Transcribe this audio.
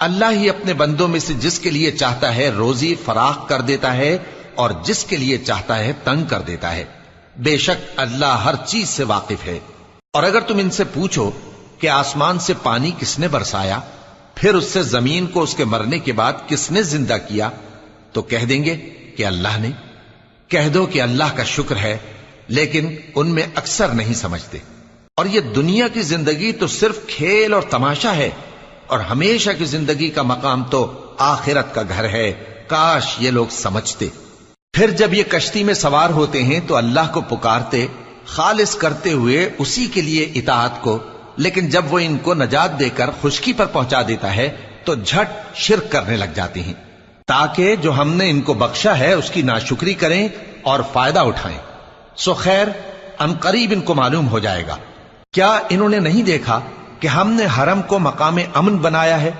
اللہ ہی اپنے بندوں میں سے جس کے لیے چاہتا ہے روزی فراخ کر دیتا ہے اور جس کے لیے چاہتا ہے تنگ کر دیتا ہے۔ بے شک اللہ ہر چیز سے واقف ہے۔ اور اگر تم ان سے پوچھو کہ آسمان سے پانی کس نے برسایا، پھر اس سے زمین کو اس کے مرنے کے بعد کس نے زندہ کیا، تو کہہ دیں گے کہ اللہ نے۔ کہہ دو کہ اللہ کا شکر ہے، لیکن ان میں اکثر نہیں سمجھتے۔ اور یہ دنیا کی زندگی تو صرف کھیل اور تماشا ہے، اور ہمیشہ کی زندگی کا مقام تو آخرت کا گھر ہے۔ کاش یہ لوگ سمجھتے۔ پھر جب یہ کشتی میں سوار ہوتے ہیں تو اللہ کو پکارتے، خالص کرتے ہوئے اسی کے لیے اطاعت کو، لیکن جب وہ ان کو نجات دے کر خشکی پر پہنچا دیتا ہے تو جھٹ شرک کرنے لگ جاتے ہیں، تاکہ جو ہم نے ان کو بخشا ہے اس کی ناشکری کریں اور فائدہ اٹھائیں۔ سو خیر ان قریب ان کو معلوم ہو جائے گا۔ کیا انہوں نے نہیں دیکھا کہ ہم نے حرم کو مقام امن بنایا ہے؟